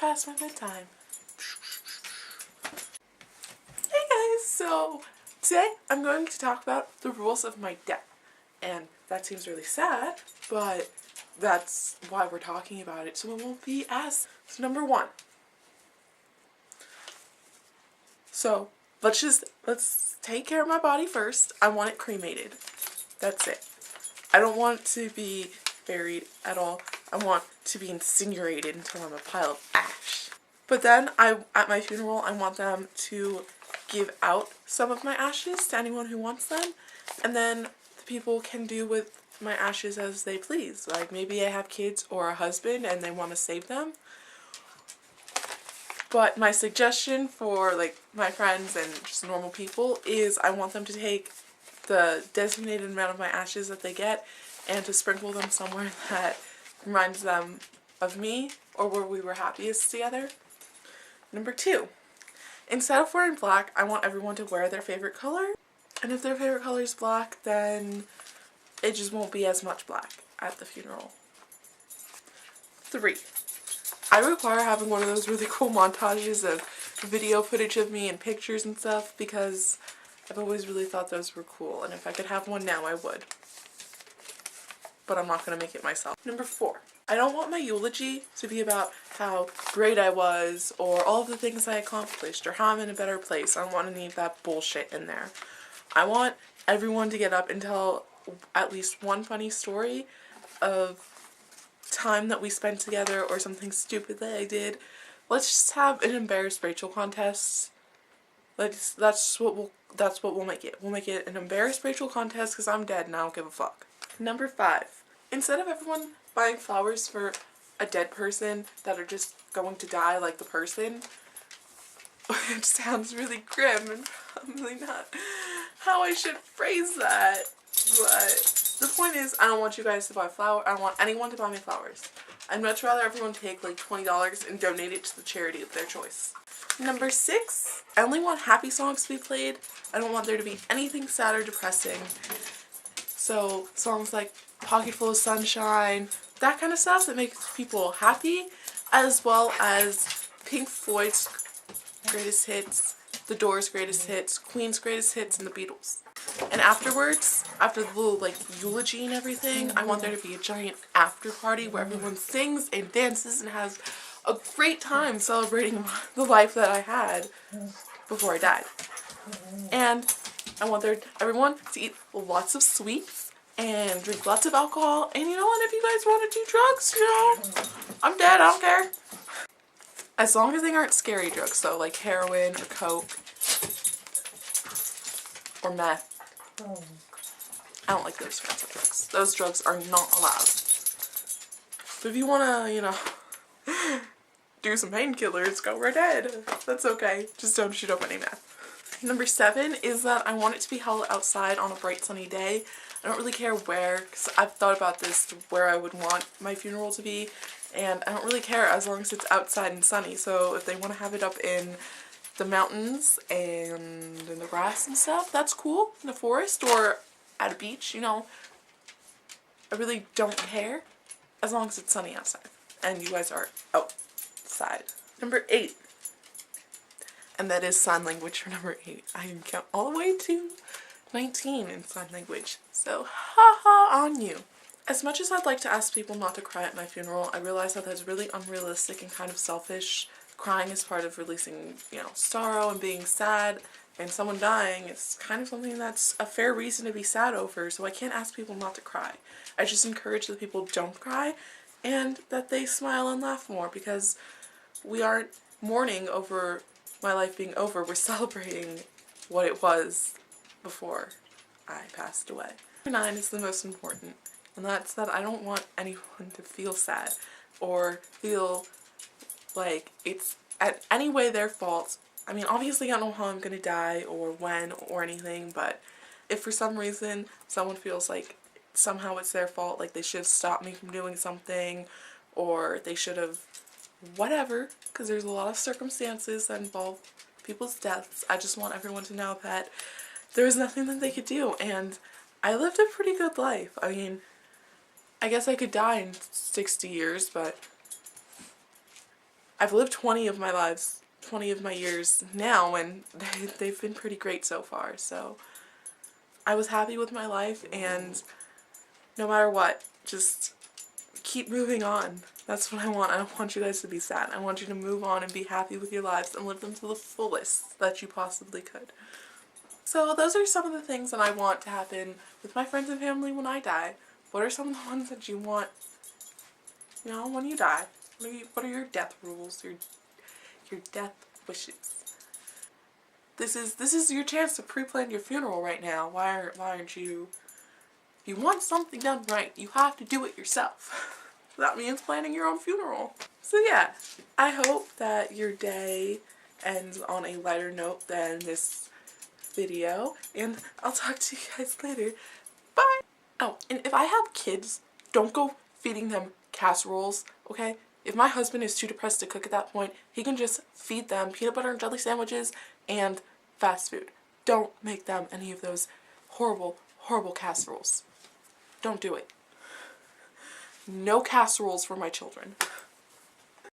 past my bedtime. Hey guys, so today I'm going to talk about the rules of my death. And that seems really sad, but that's why we're talking about it, so it won't be as... So number 1. So let's take care of my body first. I want it cremated. That's it. I don't want to be buried at all. I want to be incinerated until I'm a pile of ash. But then at my funeral, I want them to give out some of my ashes to anyone who wants them, and then the people can do with my ashes as they please. Like maybe I have kids or a husband and they want to save them. But my suggestion for like my friends and just normal people is I want them to take the designated amount of my ashes that they get and to sprinkle them somewhere that reminds them of me or where we were happiest together. Number 2, instead of wearing black, I want everyone to wear their favorite color. And if their favorite color is black, then it just won't be as much black at the funeral. 3, I require having one of those really cool montages of video footage of me and pictures and stuff because I've always really thought those were cool, and if I could have one now I would. But I'm not going to make it myself. Number 4, I don't want my eulogy to be about how great I was or all of the things I accomplished or how I'm in a better place. I don't want to need that bullshit in there. I want everyone to get up and tell at least one funny story of time that we spent together or something stupid that I did. Let's just have an embarrass Rachel contest. That's what we'll make it. We'll make it an embarrass Rachel contest because I'm dead and I don't give a fuck. Number 5, instead of everyone buying flowers for a dead person that are just going to die like the person, it sounds really grim and probably not how I should phrase that, but the point is I don't want you guys to buy flowers. I don't want anyone to buy me flowers. I'd much rather everyone take like $20 and donate it to the charity of their choice. Number 6, I only want happy songs to be played. I don't want there to be anything sad or depressing. So songs like Pocket Full of Sunshine, that kind of stuff that makes people happy, as well as Pink Floyd's greatest hits, The Doors' greatest hits, Queen's greatest hits, and the Beatles. And afterwards, after the little like eulogy and everything, I want there to be a giant after party where everyone sings and dances and has a great time celebrating the life that I had before I died. And I want everyone to eat lots of sweets and drink lots of alcohol. And you know what, if you guys want to do drugs, you know, I'm dead, I don't care. As long as they aren't scary drugs, so like heroin or coke or meth. I don't like those kinds of drugs. Those drugs are not allowed. But if you want to, you know, do some painkillers, go right ahead. That's okay. Just don't shoot up any meth. Number 7 is that I want it to be held outside on a bright sunny day. I don't really care where, because I've thought about this, where I would want my funeral to be, and I don't really care as long as it's outside and sunny. So if they want to have it up in the mountains and in the grass and stuff, that's cool. In the forest or at a beach, you know, I really don't care as long as it's sunny outside and you guys are outside. Number 8, and that is sign language for number 8. I can count all the way to 19 in sign language, so haha on you. As much as I'd like to ask people not to cry at my funeral, I realize that that's really unrealistic and kind of selfish. Crying is part of releasing, you know, sorrow and being sad, and someone dying is kind of something that's a fair reason to be sad over, so I can't ask people not to cry. I just encourage that people don't cry and that they smile and laugh more, because we aren't mourning over my life being over, we're celebrating what it was before I passed away. Number 9 is the most important, and that's that I don't want anyone to feel sad or feel like it's at any way their fault. I mean, obviously I don't know how I'm gonna die or when or anything, but if for some reason someone feels like somehow it's their fault, like they should have stopped me from doing something, or they should have whatever, because there's a lot of circumstances that involve people's deaths, I just want everyone to know that there was nothing that they could do, and I lived a pretty good life. I mean, I guess I could die in 60 years, but I've lived 20 of my lives, 20 of my years now, and they've been pretty great so far. So I was happy with my life, and no matter what, just keep moving on. That's what I want. I don't want you guys to be sad. I want you to move on and be happy with your lives and live them to the fullest that you possibly could. So those are some of the things that I want to happen with my friends and family when I die. What are some of the ones that you want, you know, when you die? What are your death rules, your death wishes? This is your chance to pre-plan your funeral right now. Why aren't you? If you want something done right, you have to do it yourself. That means planning your own funeral. So yeah, I hope that your day ends on a lighter note than this video, and I'll talk to you guys later. Bye! Oh, and if I have kids, don't go feeding them casseroles, okay? If my husband is too depressed to cook at that point, he can just feed them peanut butter and jelly sandwiches and fast food. Don't make them any of those horrible, horrible casseroles. Don't do it. No casseroles for my children.